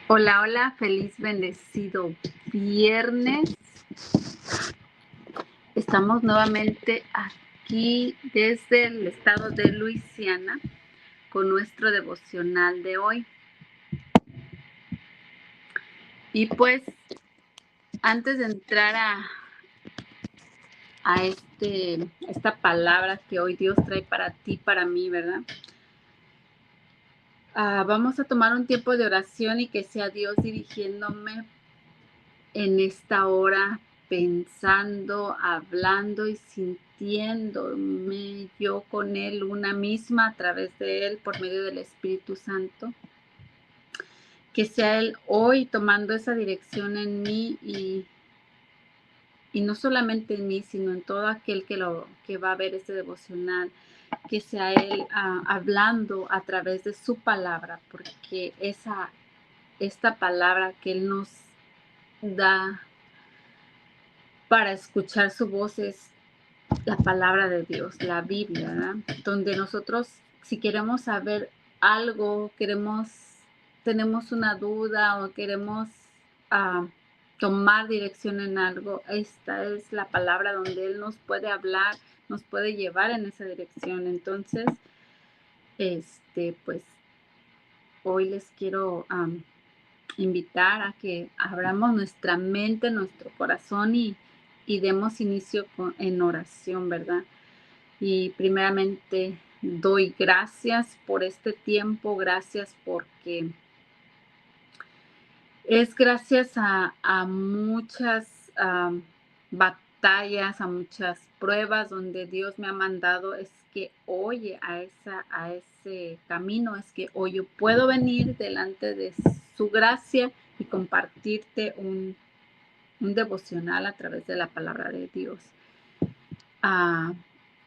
Hola, hola, feliz, bendecido viernes. Estamos nuevamente aquí desde el estado de Luisiana con nuestro devocional de hoy. Y pues, antes de entrar a esta palabra que hoy Dios trae para ti, para mí, ¿verdad? Vamos a tomar un tiempo de oración y que sea Dios dirigiéndome en esta hora, pensando, hablando y sintiéndome yo con Él una misma a través de Él por medio del Espíritu Santo. Que sea Él hoy tomando esa dirección en mí y no solamente en mí, sino en todo aquel que va a ver este devocional. Que sea Él hablando a través de su palabra, porque esta palabra que Él nos da para escuchar su voz es la palabra de Dios, la Biblia, ¿verdad? Donde nosotros, si queremos saber algo, tenemos una duda o queremos tomar dirección en algo, esta es la palabra donde Él nos puede hablar, nos puede llevar en esa dirección. Entonces, pues, hoy les quiero invitar a que abramos nuestra mente, nuestro corazón y demos inicio en oración, ¿verdad? Y primeramente doy gracias por este tiempo, gracias porque es gracias a muchas batallas, a muchas pruebas donde Dios me ha mandado, es que hoy a ese camino, es que hoy yo puedo venir delante de su gracia y compartirte un devocional a través de la palabra de Dios.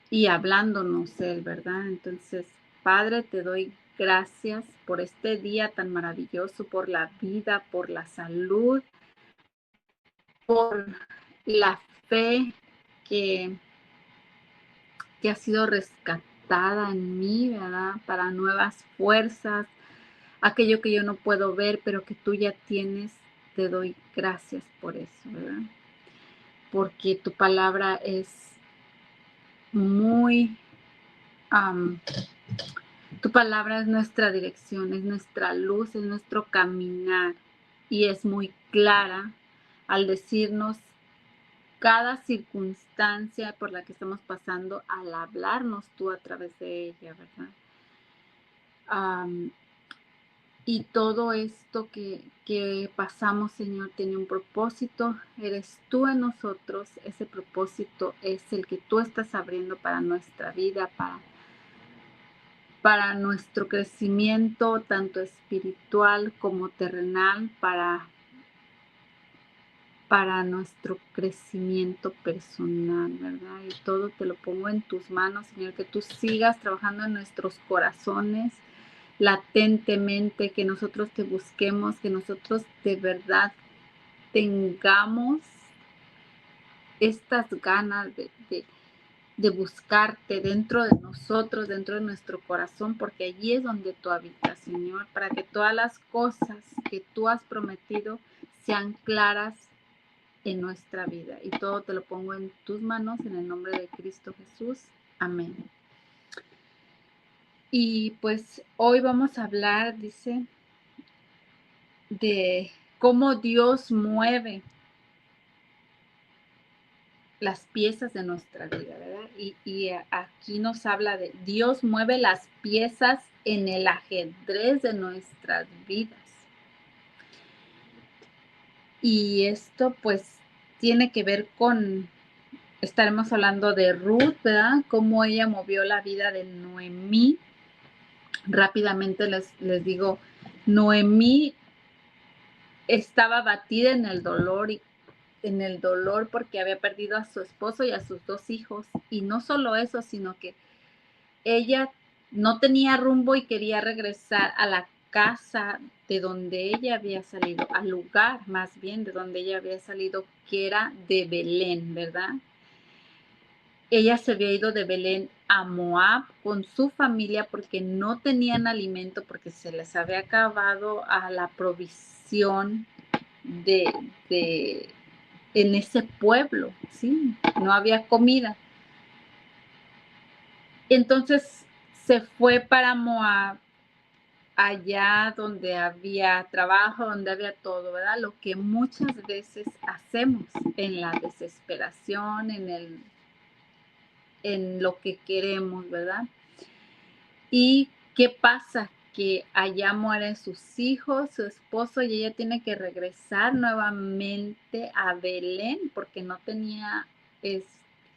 Y hablándonos Él, ¿verdad? Entonces, Padre, te doy gracias por este día tan maravilloso, por la vida, por la salud, por la fe que ha sido rescatada en mí, ¿verdad? Para nuevas fuerzas, aquello que yo no puedo ver, pero que tú ya tienes, te doy gracias por eso, ¿verdad? Porque tu palabra es muy... tu palabra es nuestra dirección, es nuestra luz, es nuestro caminar y es muy clara al decirnos cada circunstancia por la que estamos pasando, al hablarnos tú a través de ella, ¿verdad? Y todo esto que pasamos, Señor, tiene un propósito. Eres tú en nosotros. Ese propósito es el que tú estás abriendo para nuestra vida, para nuestro crecimiento, tanto espiritual como terrenal, para nuestro crecimiento personal, ¿verdad? Y todo te lo pongo en tus manos, Señor, que tú sigas trabajando en nuestros corazones latentemente, que nosotros te busquemos, que nosotros de verdad tengamos estas ganas de buscarte dentro de nosotros, dentro de nuestro corazón, porque allí es donde tú habitas, Señor, para que todas las cosas que tú has prometido sean claras en nuestra vida. Y todo te lo pongo en tus manos, en el nombre de Cristo Jesús. Amén. Y pues hoy vamos a hablar, dice, de cómo Dios mueve las piezas de nuestra vida, ¿verdad? Y aquí nos habla de Dios mueve las piezas en el ajedrez de nuestras vidas. Y esto pues tiene que ver con, estaremos hablando de Ruth, ¿verdad? Cómo ella movió la vida de Noemí. Rápidamente les digo, Noemí estaba batida en el dolor porque había perdido a su esposo y a sus 2 hijos. Y no solo eso, sino que ella no tenía rumbo y quería regresar a la casa de donde ella había salido, al lugar más bien de donde ella había salido, que era de Belén, ¿verdad? Ella se había ido de Belén a Moab con su familia porque no tenían alimento, porque se les había acabado a la provisión de en ese pueblo, ¿sí? No había comida. Entonces se fue para Moab, allá donde había trabajo, donde había todo, ¿verdad? Lo que muchas veces hacemos en la desesperación, en lo que queremos, ¿verdad? ¿Y qué pasa? Que allá mueren sus hijos, su esposo, y ella tiene que regresar nuevamente a Belén porque no tenía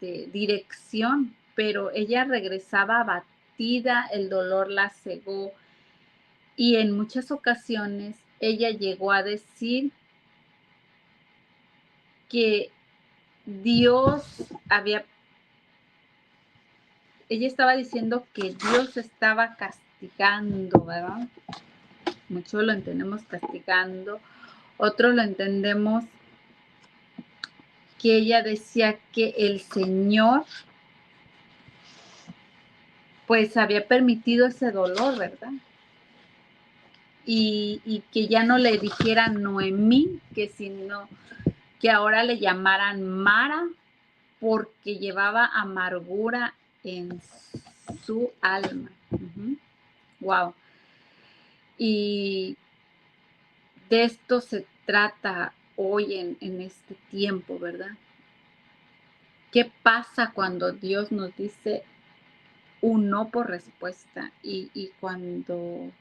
dirección, pero ella regresaba abatida, el dolor la cegó, y en muchas ocasiones ella llegó a decir que Dios había, ella estaba diciendo que Dios estaba castigando, ¿verdad? Muchos lo entendemos castigando, otros lo entendemos que ella decía que el Señor pues había permitido ese dolor, ¿verdad? Y que ya no le dijeran Noemí, que sino que ahora le llamaran Mara, porque llevaba amargura en su alma. Wow. Y de esto se trata hoy en este tiempo, ¿verdad? ¿Qué pasa cuando Dios nos dice un no por respuesta y cuando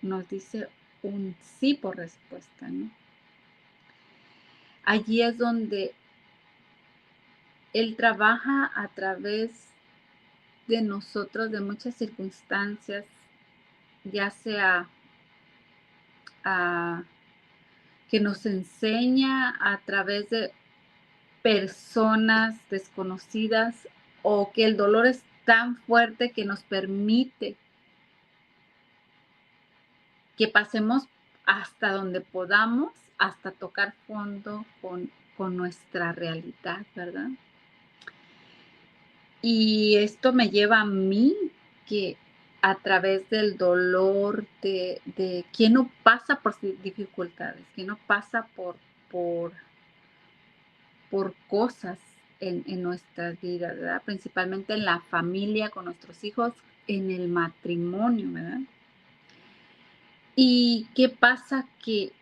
nos dice un sí por respuesta, ¿no? Allí es donde Él trabaja a través de nosotros, de muchas circunstancias, ya sea que nos enseña a través de personas desconocidas, o que el dolor es tan fuerte que nos permite que pasemos hasta donde podamos, hasta tocar fondo con nuestra realidad, ¿verdad? Y esto me lleva a mí que a través del dolor de quien no pasa por dificultades, quien no pasa por, por cosas en nuestras vidas, ¿verdad? Principalmente en la familia, con nuestros hijos, en el matrimonio, ¿verdad? ¿Y qué pasa? Que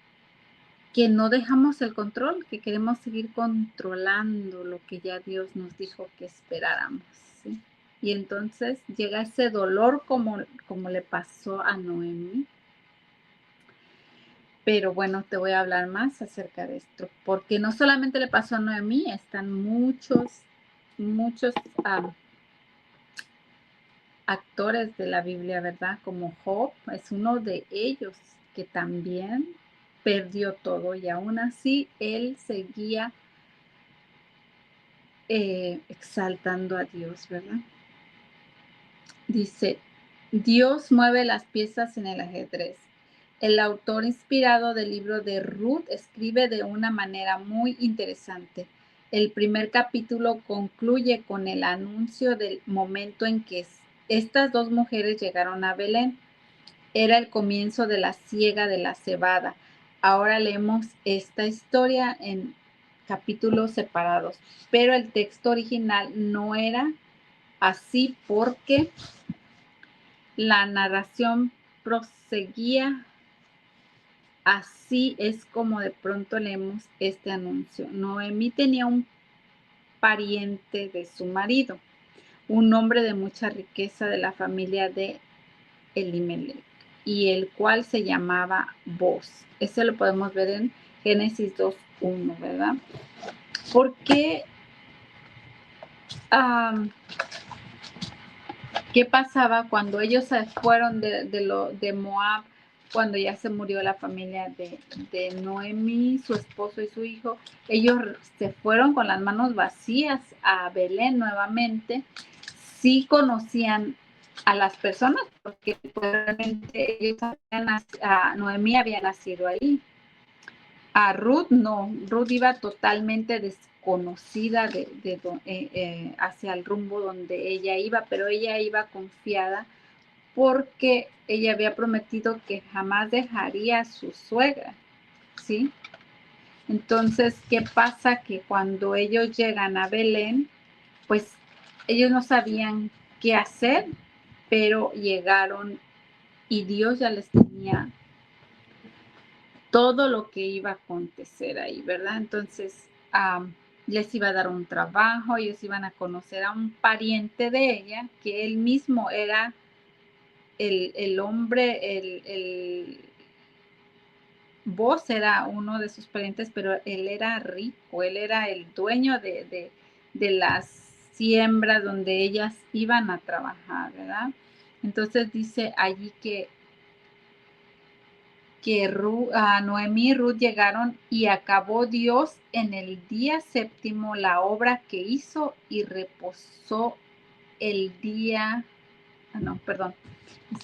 no dejamos el control, que queremos seguir controlando lo que ya Dios nos dijo que esperáramos, ¿sí? Y entonces llega ese dolor como le pasó a Noemí. Pero bueno, te voy a hablar más acerca de esto, porque no solamente le pasó a Noemí, están muchos actores de la Biblia, ¿verdad? Como Job es uno de ellos que también perdió todo y aún así él seguía exaltando a Dios, ¿verdad? Dice, Dios mueve las piezas en el ajedrez. El autor inspirado del libro de Ruth escribe de una manera muy interesante. El primer capítulo concluye con el anuncio del momento en que estas 2 mujeres llegaron a Belén. Era el comienzo de la siega de la cebada. Ahora leemos esta historia en capítulos separados, pero el texto original no era así porque la narración proseguía. Así es como de pronto leemos este anuncio. Noemí tenía un pariente de su marido, un hombre de mucha riqueza de la familia de Elimelech, y el cual se llamaba Boz. Ese lo podemos ver en Génesis 2:1, ¿verdad? Porque, ¿qué pasaba cuando ellos se fueron de Moab, cuando ya se murió la familia de Noemí, su esposo y su hijo? Ellos se fueron con las manos vacías a Belén nuevamente. Sí conocían a las personas, porque probablemente ellos Noemí había nacido ahí. A Ruth no, Ruth iba totalmente desconocida hacia el rumbo donde ella iba, pero ella iba confiada porque ella había prometido que jamás dejaría a su suegra, ¿sí? Entonces, ¿qué pasa? Que cuando ellos llegan a Belén, pues ellos no sabían qué hacer, pero llegaron y Dios ya les tenía todo lo que iba a acontecer ahí, ¿verdad? Entonces, les iba a dar un trabajo, ellos iban a conocer a un pariente de ella, que él mismo era el hombre, Boaz era uno de sus parientes, pero él era rico, él era el dueño de las siembras donde ellas iban a trabajar, ¿verdad? Entonces dice allí que Noemí y Ruth llegaron y acabó Dios en el día séptimo la obra que hizo y reposó el día, perdón,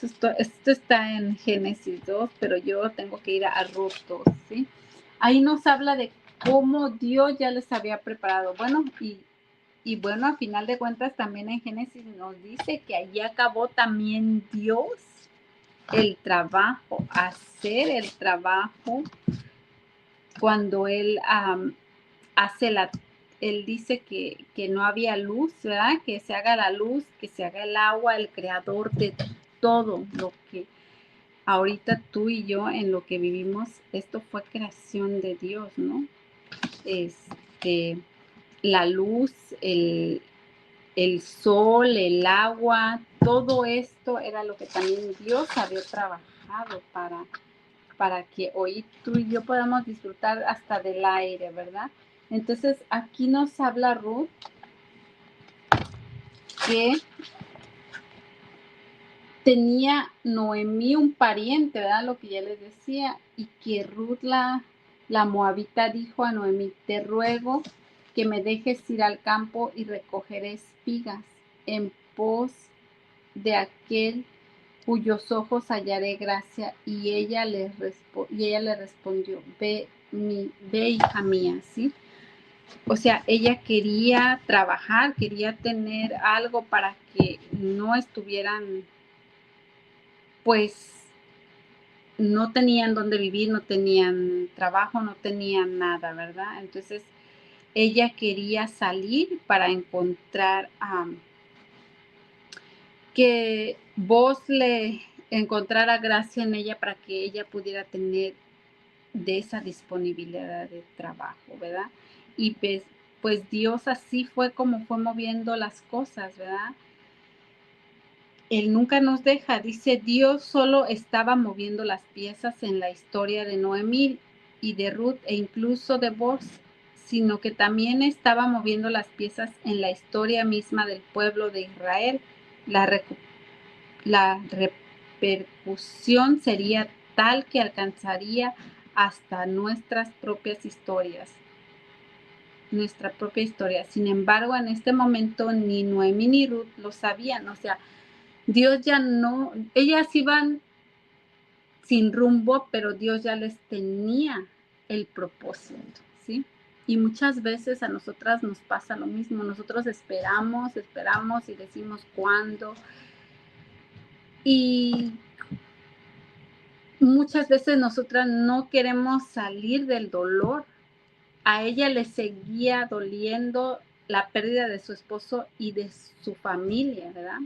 esto está en Génesis 2, pero yo tengo que ir a Ruth 2, ¿sí? Ahí nos habla de cómo Dios ya les había preparado. Bueno, y bueno, a final de cuentas también en Génesis nos dice que allí acabó también Dios el trabajo, hacer el trabajo cuando Él Él dice que no había luz, ¿verdad? Que se haga la luz, que se haga el agua, el creador de todo lo que ahorita tú y yo en lo que vivimos, esto fue creación de Dios, ¿no? La luz, el sol, el agua, todo esto era lo que también Dios había trabajado para que hoy tú y yo podamos disfrutar hasta del aire, ¿verdad? Entonces aquí nos habla Ruth que tenía Noemí un pariente, ¿verdad? Lo que ya les decía, y que Ruth la moabita dijo a Noemí: te ruego que me dejes ir al campo y recoger espigas en pos de aquel cuyos ojos hallaré gracia. Y ella le respondió: ve, hija mía, ¿sí? O sea, ella quería trabajar, quería tener algo para que no estuvieran, pues, no tenían dónde vivir, no tenían trabajo, no tenían nada, ¿verdad? Entonces, ella quería salir para encontrar que vos le encontrara gracia en ella para que ella pudiera tener de esa disponibilidad de trabajo, ¿verdad? Y pues Dios así fue como fue moviendo las cosas, ¿verdad? Él nunca nos deja, dice, Dios solo estaba moviendo las piezas en la historia de Noemí y de Ruth e incluso de Boaz, sino que también estaba moviendo las piezas en la historia misma del pueblo de Israel. La repercusión sería tal que alcanzaría hasta nuestra propia historia. Sin embargo, en este momento ni Noemí ni Ruth lo sabían, o sea, Dios ya no, ellas iban sin rumbo, pero Dios ya les tenía el propósito, ¿sí? Y muchas veces a nosotras nos pasa lo mismo, nosotros esperamos y decimos cuándo. Y muchas veces nosotras no queremos salir del dolor. A ella le seguía doliendo la pérdida de su esposo y de su familia, ¿verdad?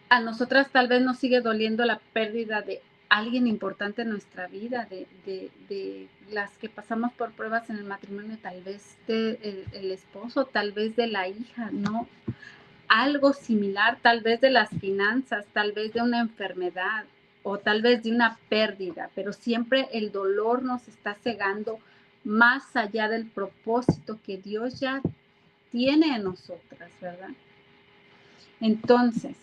A nosotras tal vez nos sigue doliendo la pérdida de alguien importante en nuestra vida, de las que pasamos por pruebas en el matrimonio, tal vez el esposo, tal vez de la hija, ¿no? Algo similar, tal vez de las finanzas, tal vez de una enfermedad o tal vez de una pérdida, pero siempre el dolor nos está cegando más allá del propósito que Dios ya tiene en nosotras, ¿verdad? Entonces,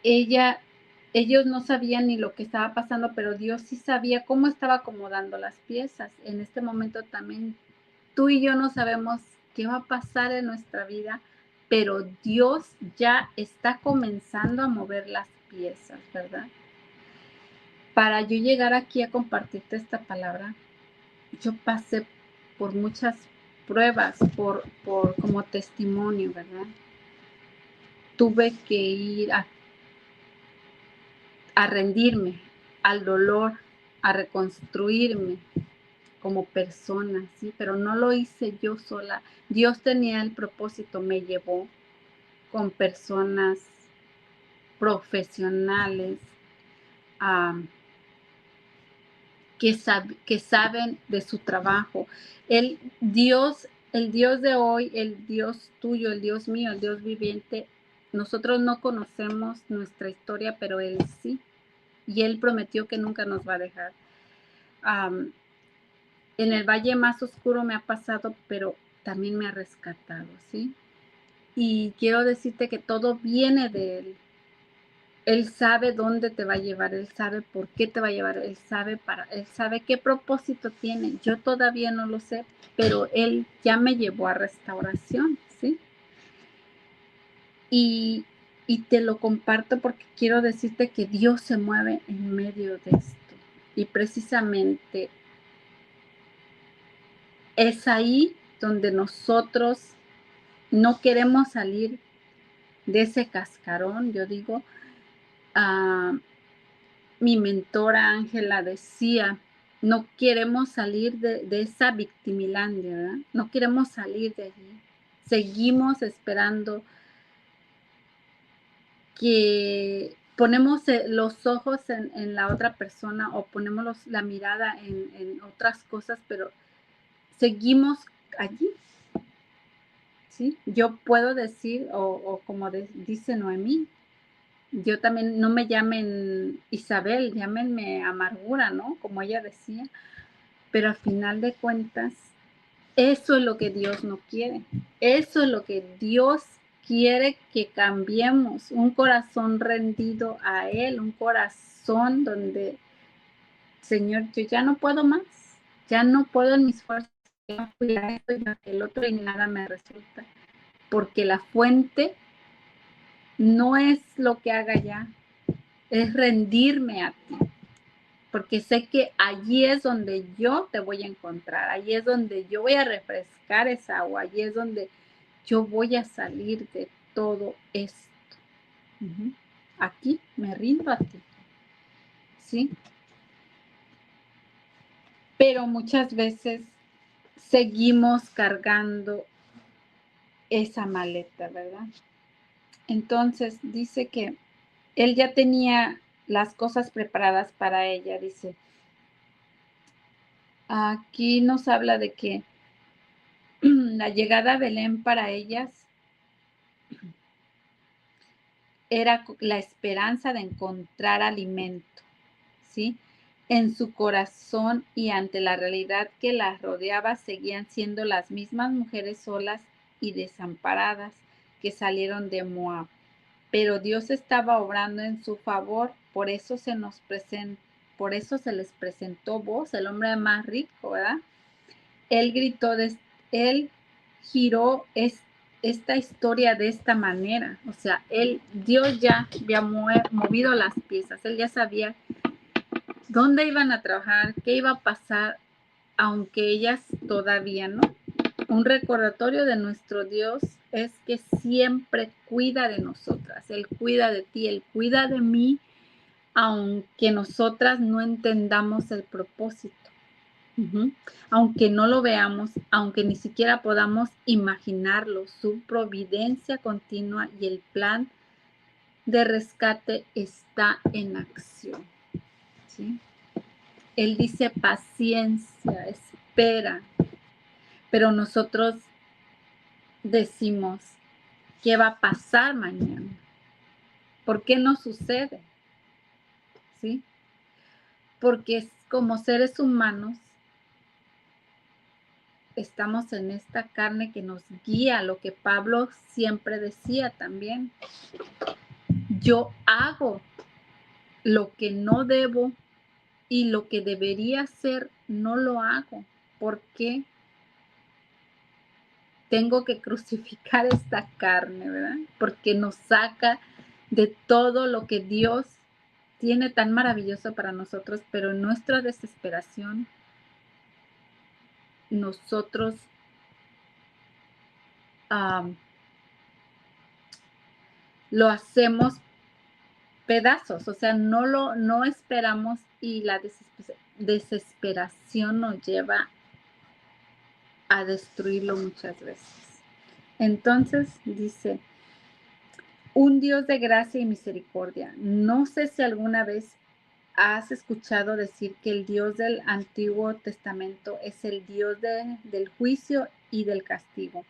ellos no sabían ni lo que estaba pasando, pero Dios sí sabía cómo estaba acomodando las piezas. En este momento también tú y yo no sabemos qué va a pasar en nuestra vida, pero Dios ya está comenzando a mover las piezas, ¿verdad? Para yo llegar aquí a compartirte esta palabra, yo pasé por muchas pruebas, por como testimonio, ¿verdad? Tuve que ir a rendirme al dolor, a reconstruirme como persona, ¿sí? Pero no lo hice yo sola. Dios tenía el propósito, me llevó con personas profesionales um, que saben de su trabajo. El Dios de hoy, el Dios tuyo, el Dios mío, el Dios viviente, nosotros no conocemos nuestra historia, pero Él sí. Y Él prometió que nunca nos va a dejar. Um, en el valle más oscuro me ha pasado, pero también me ha rescatado, ¿sí? Y quiero decirte que todo viene de Él. Él sabe dónde te va a llevar, Él sabe por qué te va a llevar, Él sabe qué propósito tiene. Yo todavía no lo sé, pero Él ya me llevó a restauración, ¿sí? Y, y te lo comparto porque quiero decirte que Dios se mueve en medio de esto. Y precisamente es ahí donde nosotros no queremos salir de ese cascarón. Yo digo, mi mentora Ángela decía, no queremos salir de esa victimilandia, ¿verdad? No queremos salir de allí. Seguimos esperando que ponemos los ojos en la otra persona o ponemos la mirada en otras cosas, pero seguimos allí, ¿sí? Yo puedo decir, o como dice Noemí, yo también, no me llamen Isabel, llámenme amargura, ¿no? Como ella decía. Pero al final de cuentas, eso es lo que Dios no quiere. Eso es lo que Dios quiere que cambiemos. Un corazón rendido a Él, un corazón donde, Señor, yo ya no puedo más. Ya no puedo en mis fuerzas. Ya fui a esto y a el otro y nada me resulta. Porque la fuente no es lo que haga ya, es rendirme a ti. Porque sé que allí es donde yo te voy a encontrar, allí es donde yo voy a refrescar esa agua, allí es donde yo voy a salir de todo esto. Aquí me rindo a ti, ¿sí? Pero muchas veces seguimos cargando esa maleta, ¿verdad? Entonces dice que él ya tenía las cosas preparadas para ella, dice. Aquí nos habla de que la llegada a Belén para ellas era la esperanza de encontrar alimento, ¿sí? En su corazón y ante la realidad que las rodeaba, seguían siendo las mismas mujeres solas y desamparadas que salieron de Moab. Pero Dios estaba obrando en su favor, por eso por eso se les presentó Boaz, el hombre más rico, ¿verdad? Él gritó, él giró esta historia de esta manera. O sea, Dios ya había movido las piezas. Él ya sabía dónde iban a trabajar, qué iba a pasar, aunque ellas todavía no. Un recordatorio de nuestro Dios es que siempre cuida de nosotras. Él cuida de ti, Él cuida de mí, aunque nosotras no entendamos el propósito. Aunque no lo veamos, aunque ni siquiera podamos imaginarlo, su providencia continua y el plan de rescate está en acción, ¿sí? Él dice paciencia, espera, pero nosotros decimos, ¿qué va a pasar mañana? ¿Por qué no sucede? ¿Sí? Porque como seres humanos estamos en esta carne que nos guía, lo que Pablo siempre decía también. Yo hago lo que no debo y lo que debería hacer no lo hago. ¿Por qué? Tengo que crucificar esta carne, ¿verdad? Porque nos saca de todo lo que Dios tiene tan maravilloso para nosotros, pero en nuestra desesperación, nosotros lo hacemos pedazos, o sea, no esperamos y la desesperación nos lleva a destruirlo muchas veces. Entonces dice, un Dios de gracia y misericordia. No sé si alguna vez has escuchado decir que el Dios del Antiguo Testamento es el Dios del juicio y del castigo,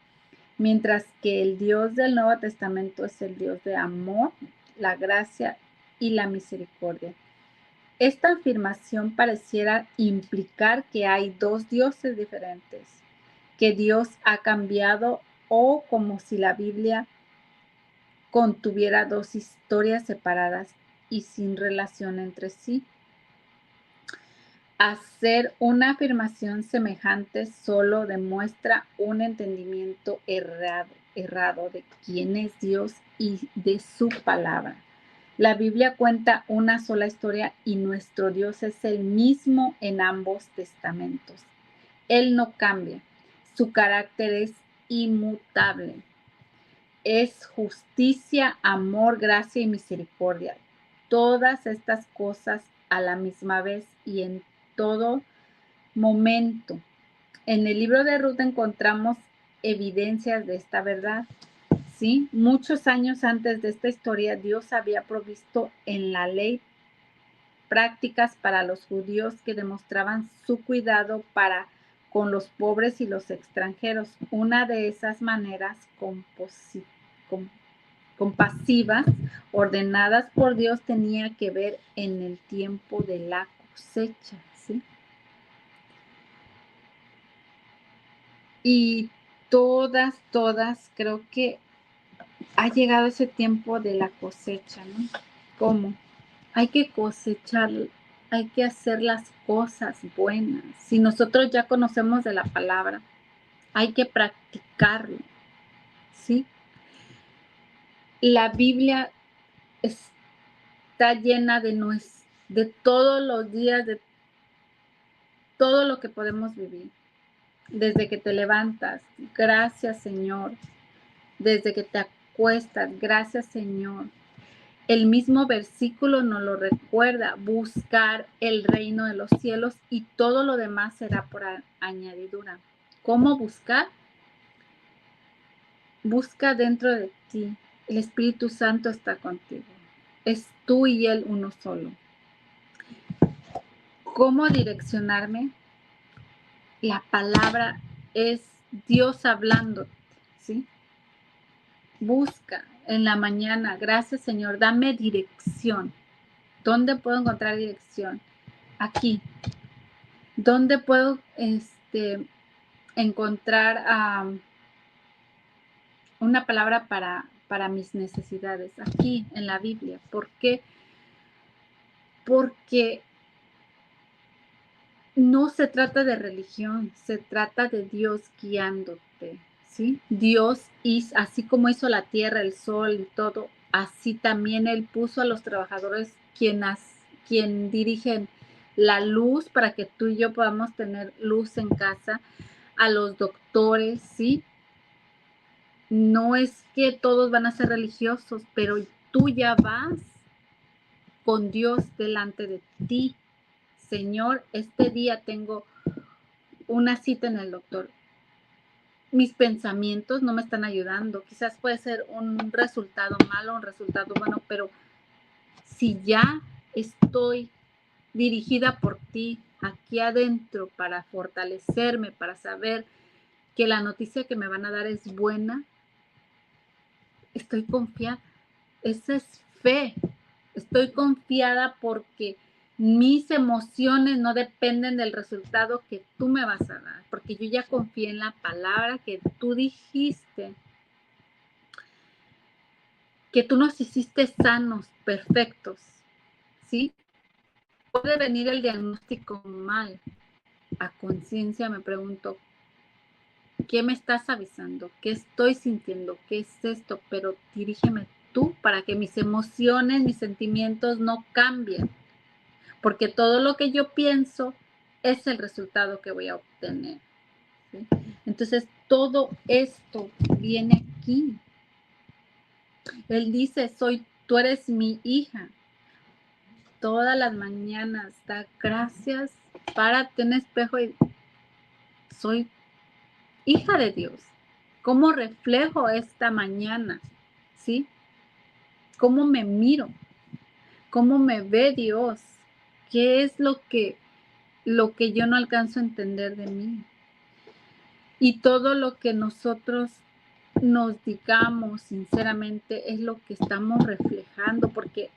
mientras que el Dios del Nuevo Testamento es el Dios de amor, la gracia y la misericordia. Esta afirmación pareciera implicar que hay dos dioses diferentes, que Dios ha cambiado o como si la Biblia contuviera dos historias separadas y sin relación entre sí. Hacer una afirmación semejante solo demuestra un entendimiento errado de quién es Dios y de su palabra. La Biblia cuenta una sola historia y nuestro Dios es el mismo en ambos testamentos. Él no cambia, su carácter es inmutable. Es justicia, amor, gracia y misericordia. Todas estas cosas a la misma vez y en todo momento. En el libro de Ruth encontramos evidencias de esta verdad. ¿Sí? Muchos años antes de esta historia, Dios había provisto en la ley prácticas para los judíos que demostraban su cuidado para con los pobres y los extranjeros. Una de esas maneras compasivas ordenadas por Dios tenía que ver en el tiempo de la cosecha, ¿sí? Y todas, creo que ha llegado ese tiempo de la cosecha, ¿no? ¿Cómo? Hay que cosechar, hay que hacer las cosas buenas. Si nosotros ya conocemos de la palabra, hay que practicarlo, ¿sí? La Biblia está llena de todos los días, de todo lo que podemos vivir. Desde que te levantas, gracias Señor. Desde que te acuestas, gracias Señor. El mismo versículo nos lo recuerda, buscar el reino de los cielos y todo lo demás será por añadidura. ¿Cómo buscar? Busca dentro de ti. El Espíritu Santo está contigo. Es tú y Él uno solo. ¿Cómo direccionarme? La palabra es Dios hablando, ¿sí? Busca en la mañana, gracias Señor, dame dirección. ¿Dónde puedo encontrar dirección? Aquí. ¿Dónde puedo encontrar una palabra para mis necesidades? Aquí, en la Biblia. ¿Por qué? Porque no se trata de religión, se trata de Dios guiándote, ¿sí? Dios, así como hizo la tierra, el sol y todo, así también Él puso a los trabajadores quien dirigen la luz para que tú y yo podamos tener luz en casa, a los doctores, ¿sí? No es que todos van a ser religiosos, pero tú ya vas con Dios delante de ti. Señor, este día tengo una cita en el doctor. Mis pensamientos no me están ayudando. Quizás puede ser un resultado malo, un resultado bueno, pero si ya estoy dirigida por ti aquí adentro para fortalecerme, para saber que la noticia que me van a dar es buena, estoy confiada. Esa es fe. Estoy confiada porque Mis emociones no dependen del resultado que tú me vas a dar, porque yo ya confié en la palabra que tú dijiste, que tú nos hiciste sanos, perfectos, ¿sí? Puede venir el diagnóstico mal. A conciencia me pregunto, ¿qué me estás avisando? ¿Qué estoy sintiendo? ¿Qué es esto? Pero dirígeme tú para que mis emociones, mis sentimientos no cambien, porque todo lo que yo pienso es el resultado que voy a obtener, ¿sí? Entonces, todo esto viene aquí. Él dice, tú eres mi hija. Todas las mañanas da gracias, párate en espejo y soy hija de Dios. ¿Cómo reflejo esta mañana? ¿Sí? ¿Cómo me miro? ¿Cómo me ve Dios? ¿Qué es lo que yo no alcanzo a entender de mí? Y todo lo que nosotros nos digamos sinceramente es lo que estamos reflejando, porque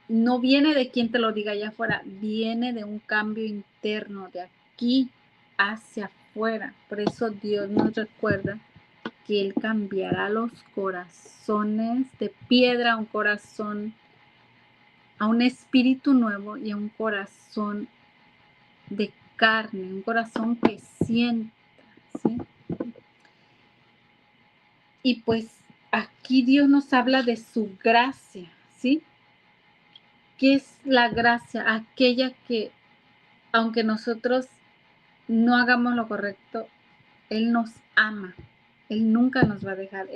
no viene de quien te lo diga allá afuera, viene de un cambio interno, de aquí hacia afuera. Por eso Dios nos recuerda que Él cambiará los corazones de piedra a un corazón, a un espíritu nuevo y a un corazón de carne, un corazón que sienta, ¿sí? Y pues aquí Dios nos habla de su gracia, ¿sí? ¿Qué es la gracia? Aquella que, aunque nosotros no hagamos lo correcto, Él nos ama. Él nunca nos va a dejar.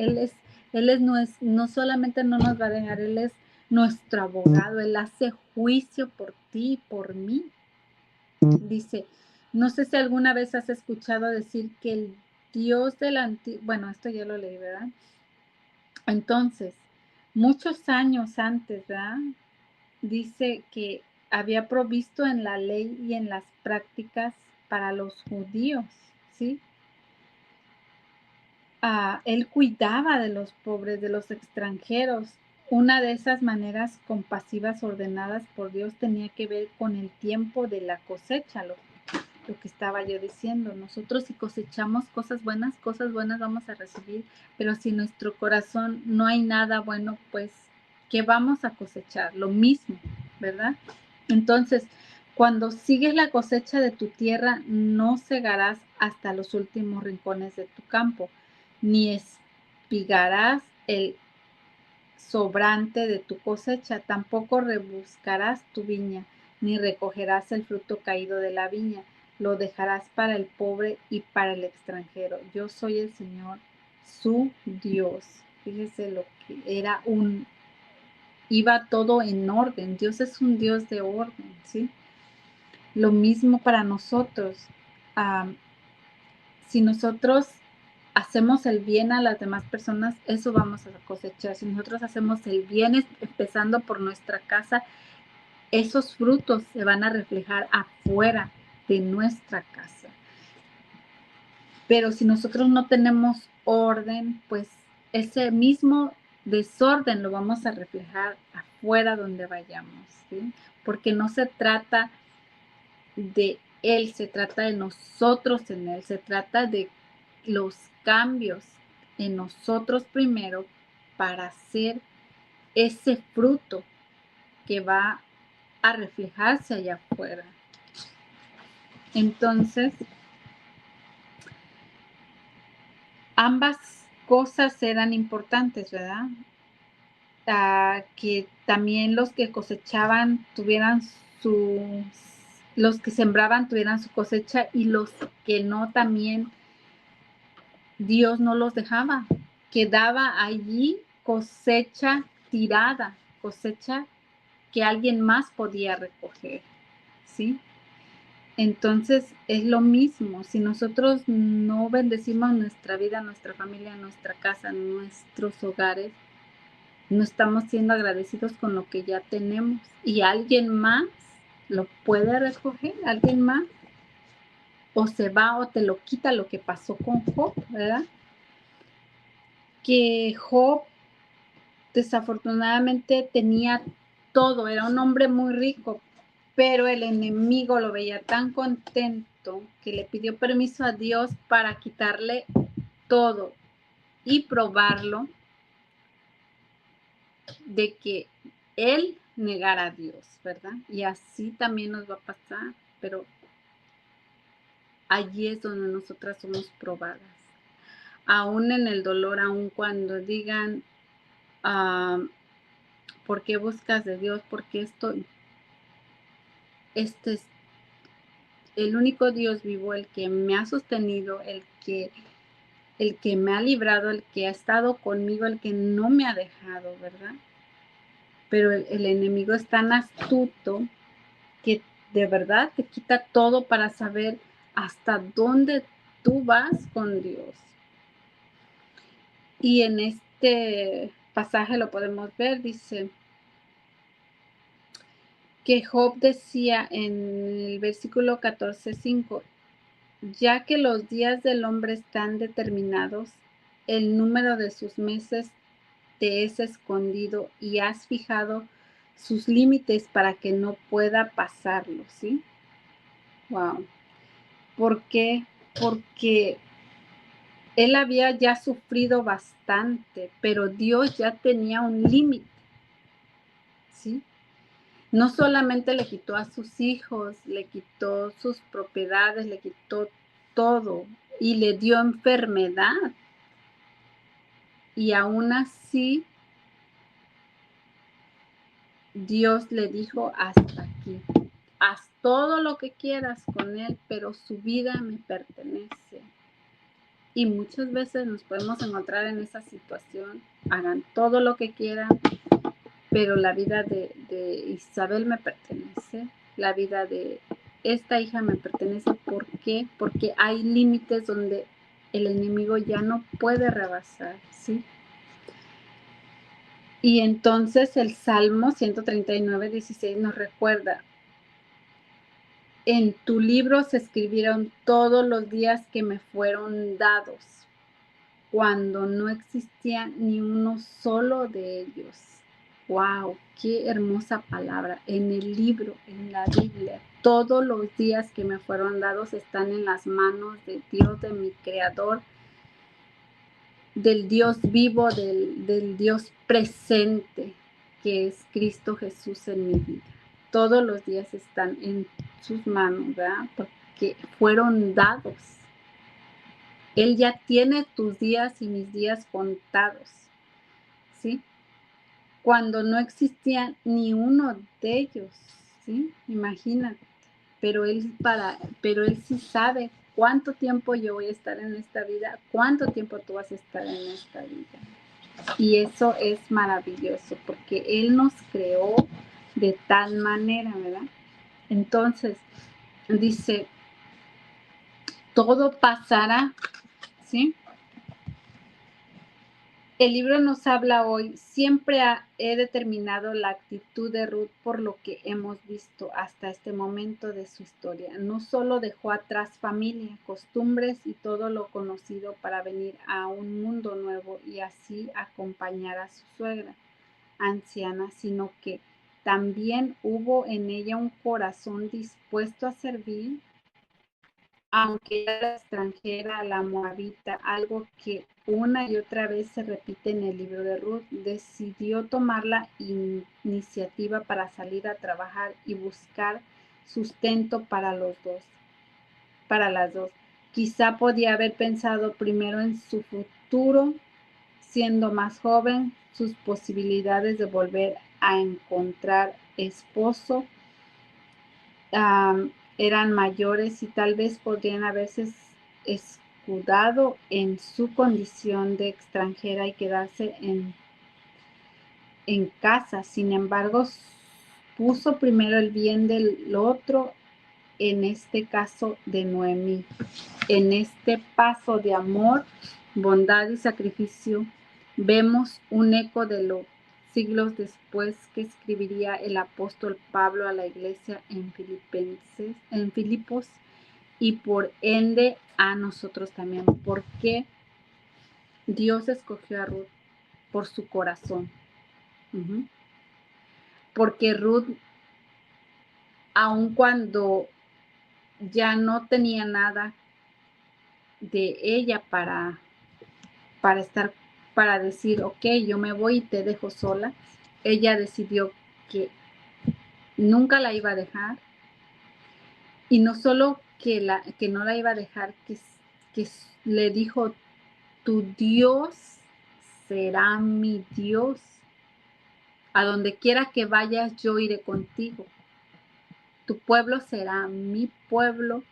No solamente no nos va a dejar, Él es nuestro abogado. Él hace juicio por ti y por mí. Dice, no sé si alguna vez has escuchado decir que el Dios del antiguo, bueno, esto ya lo leí, ¿verdad? Entonces, muchos años antes, ¿verdad? Dice que había provisto en la ley y en las prácticas para los judíos, ¿sí? Él cuidaba de los pobres, de los extranjeros. Una de esas maneras compasivas ordenadas por Dios tenía que ver con el tiempo de la cosecha, lo que estaba yo diciendo. Nosotros si cosechamos cosas buenas vamos a recibir, pero si en nuestro corazón no hay nada bueno, pues, ¿qué vamos a cosechar? Lo mismo, ¿verdad? Entonces, cuando sigues la cosecha de tu tierra, no segarás hasta los últimos rincones de tu campo, ni espigarás el sobrante de tu cosecha, tampoco rebuscarás tu viña, ni recogerás el fruto caído de la viña, lo dejarás para el pobre y para el extranjero. Yo soy el Señor, su Dios. Fíjese lo que iba todo en orden. Dios es un Dios de orden, ¿sí? Lo mismo para nosotros. Si nosotros hacemos el bien a las demás personas, eso vamos a cosechar. Si nosotros hacemos el bien, empezando por nuestra casa, esos frutos se van a reflejar afuera de nuestra casa. Pero si nosotros no tenemos orden, pues ese mismo desorden lo vamos a reflejar afuera donde vayamos, ¿sí? Porque no se trata de Él, se trata de nosotros en Él, se trata de los cambios en nosotros primero para hacer ese fruto que va a reflejarse allá afuera. Entonces, ambas cosas eran importantes, ¿verdad? Que también los que cosechaban tuvieran los que sembraban tuvieran su cosecha y los que no también Dios no los dejaba. Quedaba allí cosecha tirada, cosecha que alguien más podía recoger, ¿sí? Entonces es lo mismo, si nosotros no bendecimos nuestra vida, nuestra familia, nuestra casa, nuestros hogares, no estamos siendo agradecidos con lo que ya tenemos y alguien más lo puede recoger, alguien más o se va o te lo quita, lo que pasó con Job, ¿verdad? Que Job desafortunadamente tenía todo, era un hombre muy rico, pero el enemigo lo veía tan contento que le pidió permiso a Dios para quitarle todo y probarlo de que él negara a Dios, ¿verdad? Y así también nos va a pasar, pero allí es donde nosotras somos probadas. Aún en el dolor, aún cuando digan, ¿por qué buscas de Dios? Porque este es el único Dios vivo, el que me ha sostenido, el que me ha librado, el que ha estado conmigo, el que no me ha dejado, ¿verdad? Pero el enemigo es tan astuto que de verdad te quita todo para saber hasta dónde tú vas con Dios. Y en este pasaje lo podemos ver, dice que Job decía en el versículo 14:5, ya que los días del hombre están determinados, el número de sus meses te es escondido y has fijado sus límites para que no pueda pasarlo, ¿sí? Wow. ¿Por qué? Porque él había ya sufrido bastante, pero Dios ya tenía un límite, ¿sí? No solamente le quitó a sus hijos, le quitó sus propiedades, le quitó todo y le dio enfermedad. Y aún así, Dios le dijo, hasta aquí, haz todo lo que quieras con él, pero su vida me pertenece. Y muchas veces nos podemos encontrar en esa situación, hagan todo lo que quieran, pero la vida de Isabel me pertenece, la vida de esta hija me pertenece. ¿Por qué? Porque hay límites donde el enemigo ya no puede rebasar, ¿sí? Y entonces el Salmo 139:16 nos recuerda, en tu libro se escribieron todos los días que me fueron dados, cuando no existía ni uno solo de ellos. ¡Wow! ¡Qué hermosa palabra! En el libro, en la Biblia, todos los días que me fueron dados están en las manos de Dios, de mi Creador, del Dios vivo, del Dios presente, que es Cristo Jesús en mi vida. Todos los días están en sus manos, ¿verdad? Porque fueron dados. Él ya tiene tus días y mis días contados, ¿sí? Cuando no existía ni uno de ellos, ¿sí? Imagínate. Pero él sí sabe cuánto tiempo yo voy a estar en esta vida, cuánto tiempo tú vas a estar en esta vida. Y eso es maravilloso, porque Él nos creó de tal manera, ¿verdad? Entonces, dice, todo pasará, ¿sí? El libro nos habla hoy, siempre he determinado la actitud de Ruth por lo que hemos visto hasta este momento de su historia. No solo dejó atrás familia, costumbres y todo lo conocido para venir a un mundo nuevo y así acompañar a su suegra anciana, sino que también hubo en ella un corazón dispuesto a servir, aunque era extranjera, la moabita, algo que una y otra vez se repite en el libro de Ruth. Decidió tomar la iniciativa para salir a trabajar y buscar sustento para las dos. Quizá podía haber pensado primero en su futuro, siendo más joven, sus posibilidades de volver a encontrar esposo eran mayores y tal vez podrían haberse escudado en su condición de extranjera y quedarse en casa. Sin embargo, puso primero el bien del otro, en este caso de Noemí. En este paso de amor, bondad y sacrificio, vemos un eco de los siglos después que escribiría el apóstol Pablo a la iglesia en Filipos, y por ende a nosotros también. Porque Dios escogió a Ruth por su corazón. Porque Ruth aun cuando ya no tenía nada de ella para estar, para decir, ok, yo me voy y te dejo sola. Ella decidió que nunca la iba a dejar, y no solo que no la iba a dejar, que le dijo, tu Dios será mi Dios. A donde quiera que vayas, yo iré contigo. Tu pueblo será mi pueblo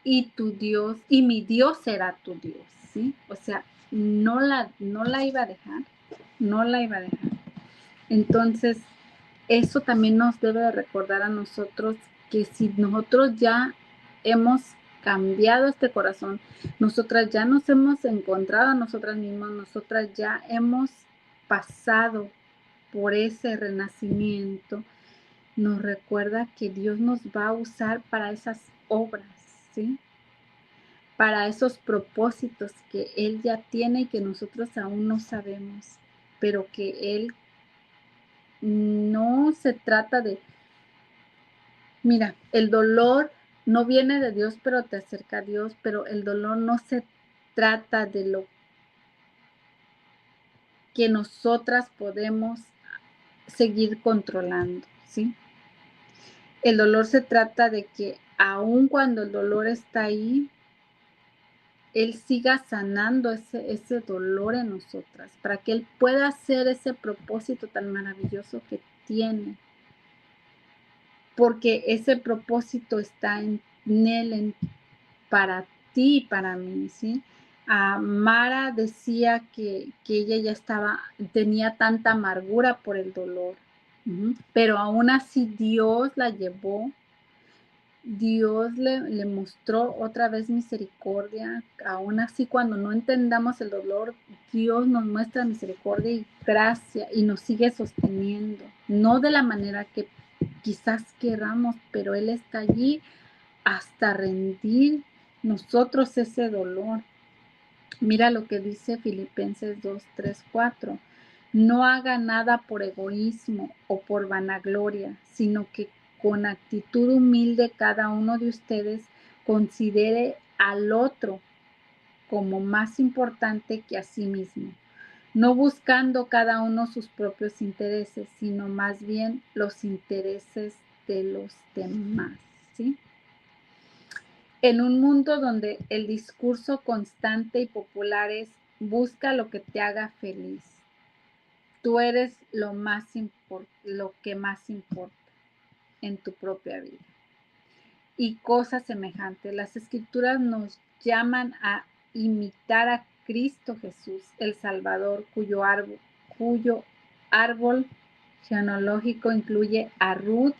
y tu Dios, y mi Dios será tu Dios, ¿sí? O sea, no la iba a dejar, no la iba a dejar. Entonces, eso también nos debe de recordar a nosotros que si nosotros ya hemos cambiado este corazón, nosotras ya nos hemos encontrado a nosotras mismas, nosotras ya hemos pasado por ese renacimiento, nos recuerda que Dios nos va a usar para esas obras, ¿sí? Para esos propósitos que Él ya tiene y que nosotros aún no sabemos, pero que Él no se trata de, mira, el dolor no viene de Dios, pero te acerca a Dios, pero el dolor no se trata de lo que nosotras podemos seguir controlando, ¿sí? El dolor se trata de que aun cuando el dolor está ahí, Él siga sanando ese dolor en nosotras, para que Él pueda hacer ese propósito tan maravilloso que tiene. Porque ese propósito está en Él, para ti y para mí, ¿sí? Mara decía que ella ya tenía tanta amargura por el dolor, pero aún así Dios la llevó. Dios le mostró otra vez misericordia, aún así cuando no entendamos el dolor, Dios nos muestra misericordia y gracia y nos sigue sosteniendo, no de la manera que quizás queramos, pero Él está allí hasta rendir nosotros ese dolor. Mira lo que dice Filipenses 2, 3, 4. No haga nada por egoísmo o por vanagloria, sino que con actitud humilde cada uno de ustedes considere al otro como más importante que a sí mismo, no buscando cada uno sus propios intereses, sino más bien los intereses de los demás, ¿sí? En un mundo donde el discurso constante y popular es busca lo que te haga feliz, tú eres lo que más importa en tu propia vida. Y cosas semejantes. Las escrituras nos llaman a imitar a Cristo Jesús, el Salvador, cuyo árbol genealógico incluye a Ruth.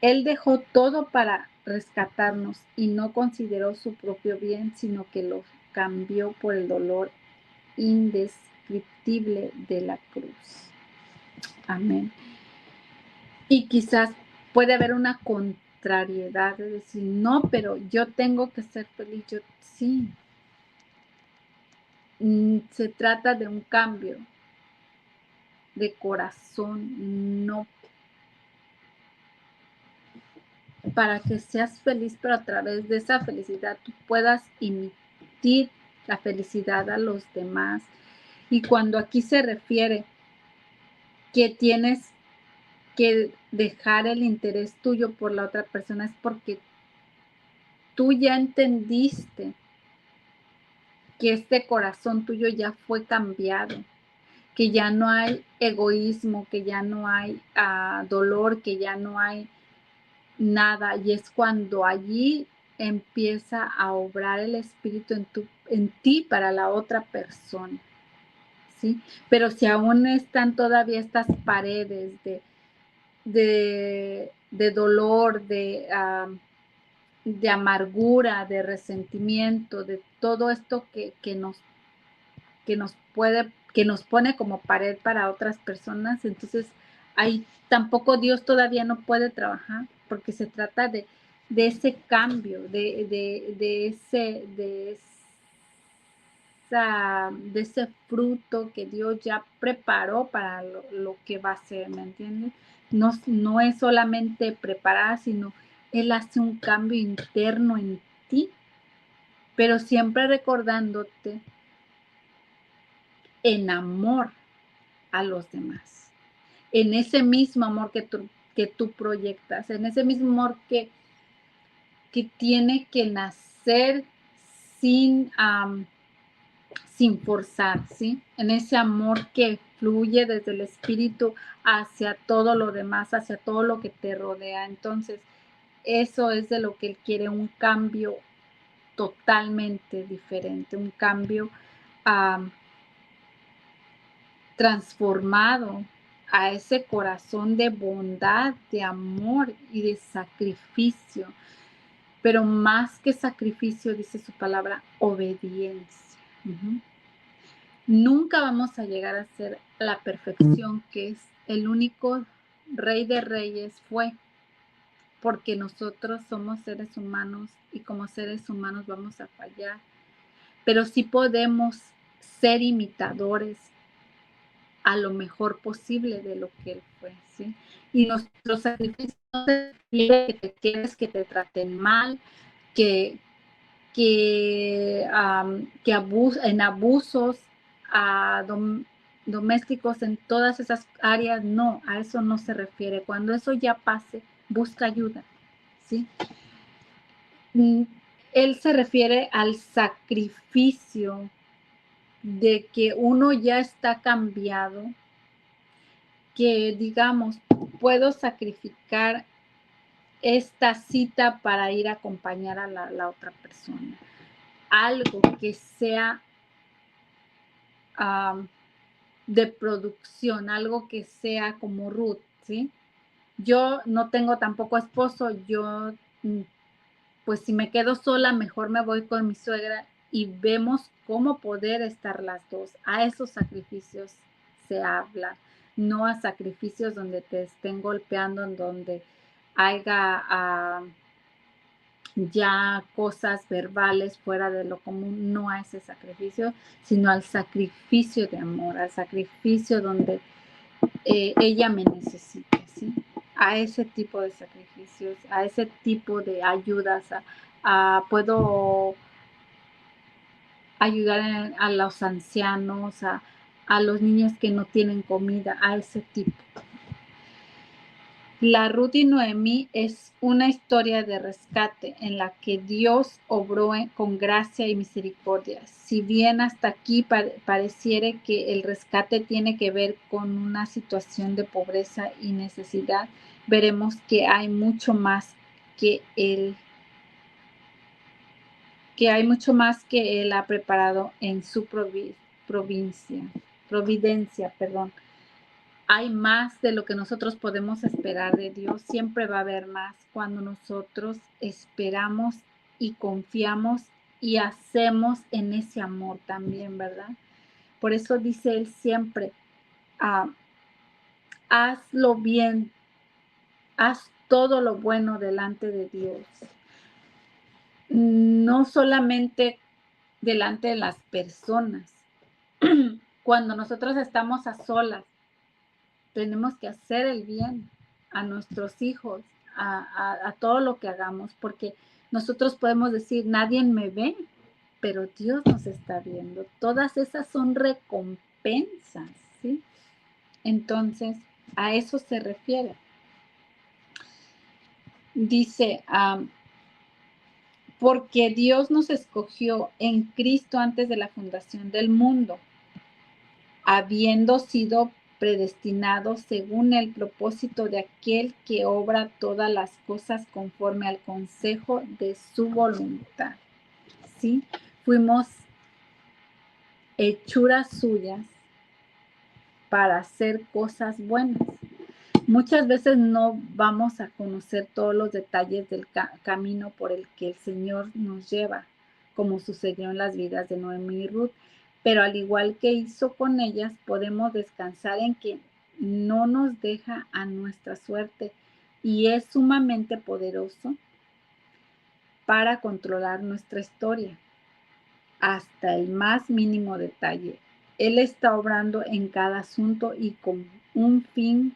Él dejó todo para rescatarnos y no consideró su propio bien, sino que lo cambió por el dolor indescriptible de la cruz. Amén. Y quizás puede haber una contrariedad de decir, no, pero yo tengo que ser feliz. Sí. Se trata de un cambio de corazón, no para que seas feliz, pero a través de esa felicidad tú puedas emitir la felicidad a los demás. Y cuando aquí se refiere que tienes que dejar el interés tuyo por la otra persona, es porque tú ya entendiste que este corazón tuyo ya fue cambiado, que ya no hay egoísmo, que ya no hay dolor, que ya no hay nada. Y es cuando allí empieza a obrar el Espíritu en ti para la otra persona, ¿sí? Pero si aún están todavía estas paredes de dolor, de amargura, de resentimiento, de todo esto que nos pone como pared para otras personas, entonces ahí tampoco Dios todavía no puede trabajar, porque se trata de ese cambio, de ese fruto que Dios ya preparó para lo que va a ser, ¿me entiendes? no es solamente preparar, sino Él hace un cambio interno en ti, pero siempre recordándote en amor a los demás, en ese mismo amor que tú proyectas, en ese mismo amor que tiene que nacer sin, sin forzar, ¿sí? En ese amor que fluye desde el espíritu hacia todo lo demás, hacia todo lo que te rodea. Entonces, eso es de lo que Él quiere, un cambio totalmente diferente, un cambio transformado a ese corazón de bondad, de amor y de sacrificio. Pero más que sacrificio, dice su palabra, obediencia. Nunca vamos a llegar a ser la perfección que es el único Rey de Reyes fue, porque nosotros somos seres humanos y como seres humanos vamos a fallar, pero sí podemos ser imitadores a lo mejor posible de lo que Él fue, ¿sí? Y nuestros sacrificios no se refiere que te quieres, que te traten mal, que, en abusos domésticos, en todas esas áreas, no, a eso no se refiere. Cuando eso ya pase, busca ayuda, ¿sí? Él se refiere al sacrificio de que uno ya está cambiado, que digamos, puedo sacrificar esta cita para ir a acompañar a la otra persona. Algo que sea de producción, algo que sea como Ruth, ¿sí? Yo no tengo tampoco esposo, yo pues si me quedo sola, mejor me voy con mi suegra y vemos cómo poder estar las dos. A esos sacrificios se habla, no a sacrificios donde te estén golpeando, en donde haya ya cosas verbales fuera de lo común, no a ese sacrificio, sino al sacrificio de amor, al sacrificio donde ella me necesita, ¿sí? A ese tipo de sacrificios, a ese tipo de ayudas, puedo ayudar a los ancianos, a los niños que no tienen comida, a ese tipo. La Ruth y Noemí es una historia de rescate en la que Dios obró con gracia y misericordia. Si bien hasta aquí pareciera que el rescate tiene que ver con una situación de pobreza y necesidad, veremos que hay mucho más que Él ha preparado en su providencia, perdón. Hay más de lo que nosotros podemos esperar de Dios. Siempre va a haber más cuando nosotros esperamos y confiamos y hacemos en ese amor también, ¿verdad? Por eso dice Él siempre, hazlo bien, haz todo lo bueno delante de Dios. No solamente delante de las personas. Cuando nosotros estamos a solas, tenemos que hacer el bien a nuestros hijos, a todo lo que hagamos, porque nosotros podemos decir, nadie me ve, pero Dios nos está viendo. Todas esas son recompensas, ¿sí? Entonces, a eso se refiere. Dice, porque Dios nos escogió en Cristo antes de la fundación del mundo, habiendo sido predestinado según el propósito de aquel que obra todas las cosas conforme al consejo de su voluntad. ¿Sí? Fuimos hechuras suyas para hacer cosas buenas. Muchas veces no vamos a conocer todos los detalles del camino por el que el Señor nos lleva, como sucedió en las vidas de Noemí y Ruth, pero al igual que hizo con ellas, podemos descansar en que no nos deja a nuestra suerte y es sumamente poderoso para controlar nuestra historia hasta el más mínimo detalle. Él está obrando en cada asunto y con un fin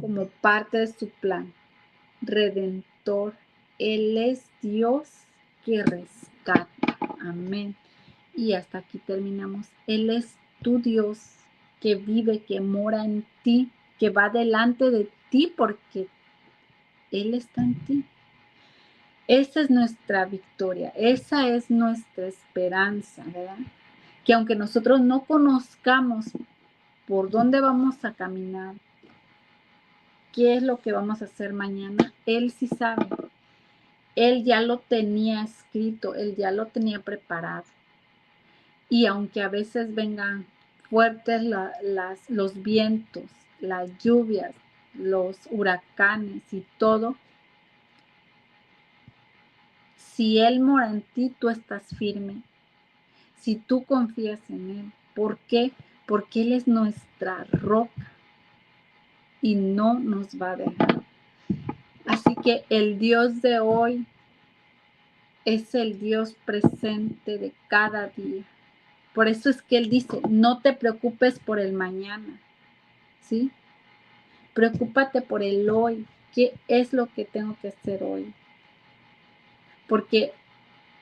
como parte de su plan redentor. Él es Dios que rescata. Amén. Y hasta aquí terminamos. Él es tu Dios que vive, que mora en ti, que va delante de ti porque Él está en ti. Esa es nuestra victoria, esa es nuestra esperanza, ¿verdad? Que aunque nosotros no conozcamos por dónde vamos a caminar, qué es lo que vamos a hacer mañana, Él sí sabe. Él ya lo tenía escrito, Él ya lo tenía preparado. Y aunque a veces vengan fuertes los vientos, las lluvias, los huracanes y todo, si Él mora en ti, tú estás firme. Si tú confías en Él. ¿Por qué? Porque Él es nuestra roca y no nos va a dejar. Así que el Dios de hoy es el Dios presente de cada día. Por eso es que Él dice, no te preocupes por el mañana, ¿sí? Preocúpate por el hoy. ¿Qué es lo que tengo que hacer hoy? Porque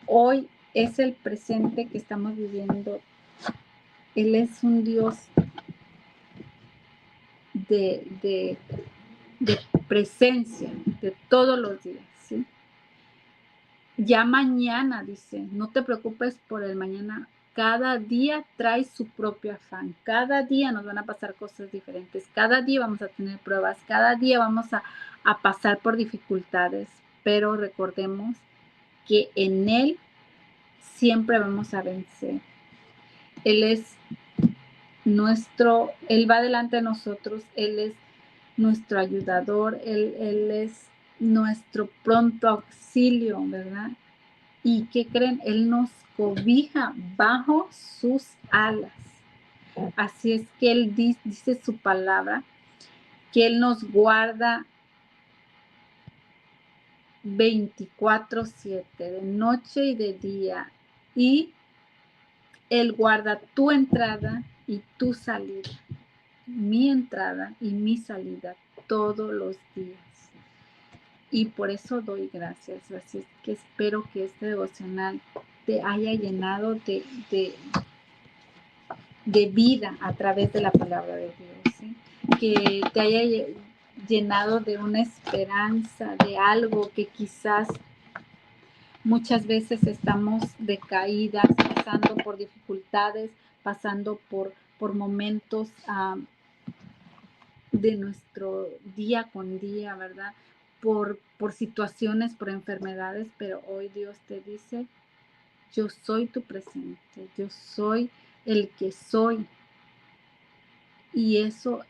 hoy es el presente que estamos viviendo. Él es un Dios de presencia de todos los días, ¿sí? Ya mañana, dice, no te preocupes por el mañana. Cada día trae su propio afán. Cada día nos van a pasar cosas diferentes. Cada día vamos a tener pruebas. Cada día vamos a pasar por dificultades. Pero recordemos que en Él siempre vamos a vencer. Él es Él va delante de nosotros. Él es nuestro ayudador. Él es nuestro pronto auxilio, ¿verdad? ¿Y qué creen? Él nos cobija bajo sus alas. Así es que Él dice su palabra, que Él nos guarda 24/7, de noche y de día. Y Él guarda tu entrada y tu salida, mi entrada y mi salida todos los días. Y por eso doy gracias. Así es que espero que este devocional te haya llenado de vida a través de la palabra de Dios, ¿sí? Que te haya llenado de una esperanza, de algo que quizás muchas veces estamos decaídas, pasando por dificultades, pasando por momentos de nuestro día con día, ¿verdad? Por situaciones, por enfermedades, pero hoy Dios te dice, yo soy tu presente, yo soy el que soy. Y eso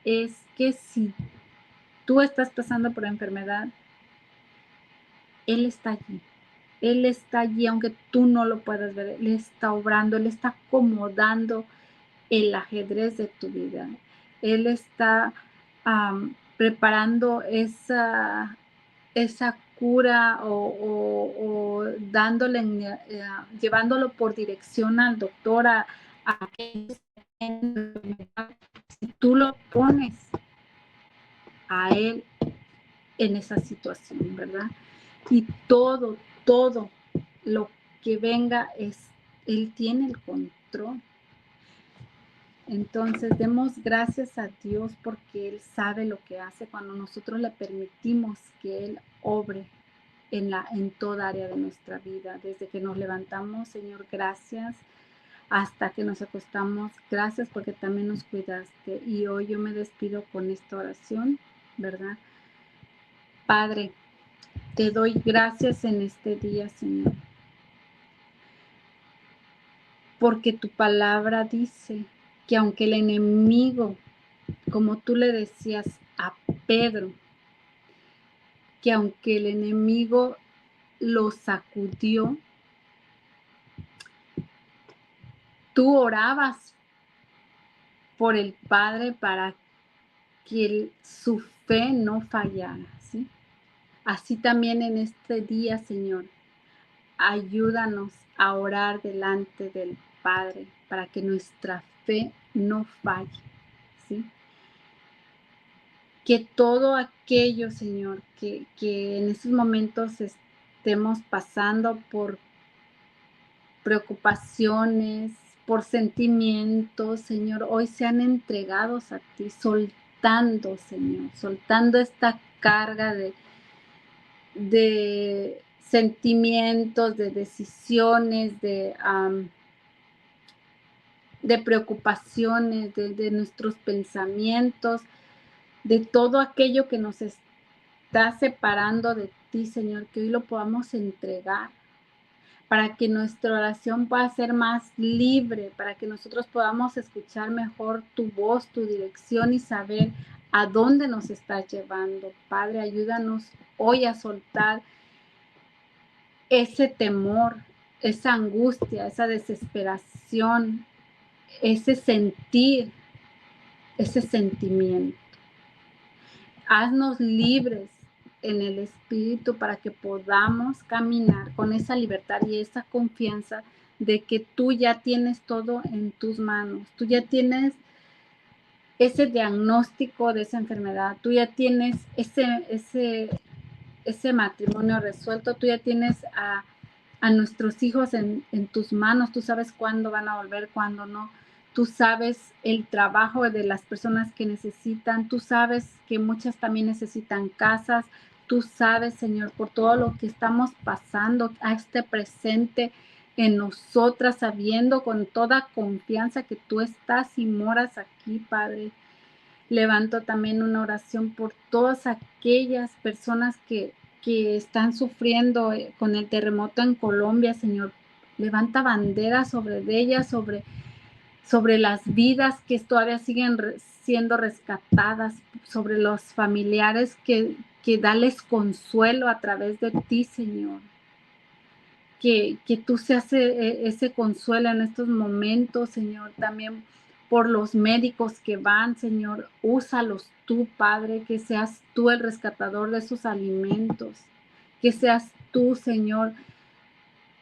es que si tú estás pasando por enfermedad, Él está allí. Él está allí, aunque tú no lo puedas ver. Él está obrando, Él está acomodando el ajedrez de tu vida. Él está preparando esa cura o dándole, llevándolo por dirección al doctor, a si tú lo pones a Él en esa situación, ¿verdad? Y todo lo que venga Él tiene el control. Entonces, demos gracias a Dios porque Él sabe lo que hace cuando nosotros le permitimos que Él obre en toda área de nuestra vida. Desde que nos levantamos, Señor, gracias. Hasta que nos acostamos, gracias porque también nos cuidaste. Y hoy yo me despido con esta oración, ¿verdad? Padre, te doy gracias en este día, Señor, porque tu palabra dice que aunque el enemigo, como tú le decías a Pedro, que aunque el enemigo lo sacudió, tú orabas por el Padre para que su fe no fallara, ¿sí? Así también en este día, Señor, ayúdanos a orar delante del Padre para que nuestra fe no falle, ¿sí? que todo aquello, Señor, que en estos momentos estemos pasando por preocupaciones, por sentimientos, Señor, hoy sean entregados a ti, soltando, Señor, soltando esta carga de sentimientos, de decisiones, de preocupaciones, de nuestros pensamientos, de todo aquello que nos está separando de ti, Señor, que hoy lo podamos entregar para que nuestra oración pueda ser más libre, para que nosotros podamos escuchar mejor tu voz, tu dirección y saber a dónde nos estás llevando. Padre, ayúdanos hoy a soltar ese temor, esa angustia, esa desesperación, ese sentir, ese sentimiento. Haznos libres en el Espíritu para que podamos caminar con esa libertad y esa confianza de que tú ya tienes todo en tus manos. Tú ya tienes ese diagnóstico de esa enfermedad. Tú ya tienes ese matrimonio resuelto. Tú ya tienes a nuestros hijos en tus manos. Tú sabes cuándo van a volver, cuándo no. Tú sabes el trabajo de las personas que necesitan. Tú sabes que muchas también necesitan casas. Tú sabes, Señor, por todo lo que estamos pasando a este presente en nosotras, sabiendo con toda confianza que tú estás y moras aquí, Padre. Levanto también una oración por todas aquellas personas que están sufriendo con el terremoto en Colombia, Señor. Levanta banderas sobre ellas, sobre las vidas que todavía siguen siendo rescatadas, sobre los familiares que dales consuelo a través de ti, Señor. Que tú seas ese consuelo en estos momentos, Señor, también por los médicos que van, Señor, úsalos tú, Padre, que seas tú el rescatador de esos alimentos, que seas tú, Señor,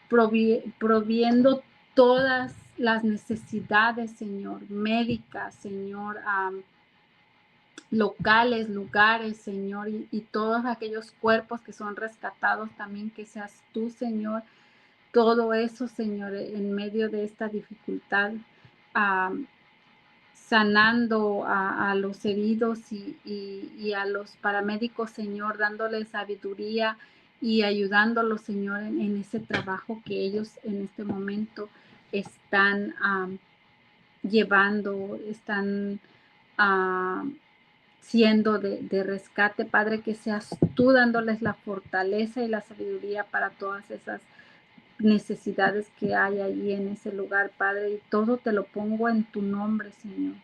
proviendo todas las necesidades, Señor, médicas, Señor, locales, lugares, Señor, y todos aquellos cuerpos que son rescatados también, que seas tú, Señor, todo eso, Señor, en medio de esta dificultad, ah, sanando a los heridos y a los paramédicos, Señor, dándoles sabiduría y ayudándolos, Señor, en ese trabajo que ellos en este momento están llevando, están ah, siendo de rescate, Padre, que seas tú dándoles la fortaleza y la sabiduría para todas esas necesidades que hay allí en ese lugar, Padre, y todo te lo pongo en tu nombre, Señor.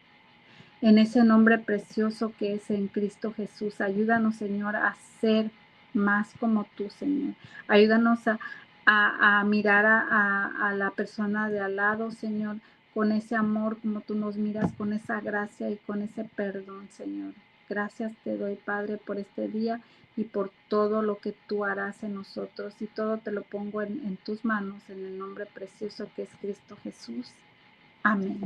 En ese nombre precioso que es en Cristo Jesús. Ayúdanos, Señor, a ser más como tú, Señor. Ayúdanos a mirar a la persona de al lado, Señor, con ese amor como tú nos miras, con esa gracia y con ese perdón, Señor. Gracias te doy, Padre, por este día y por todo lo que tú harás en nosotros. Y todo te lo pongo en tus manos, en el nombre precioso que es Cristo Jesús. Amén.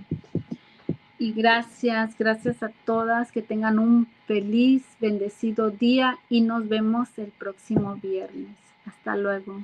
Y gracias a todas, que tengan un feliz, bendecido día y nos vemos el próximo viernes. Hasta luego.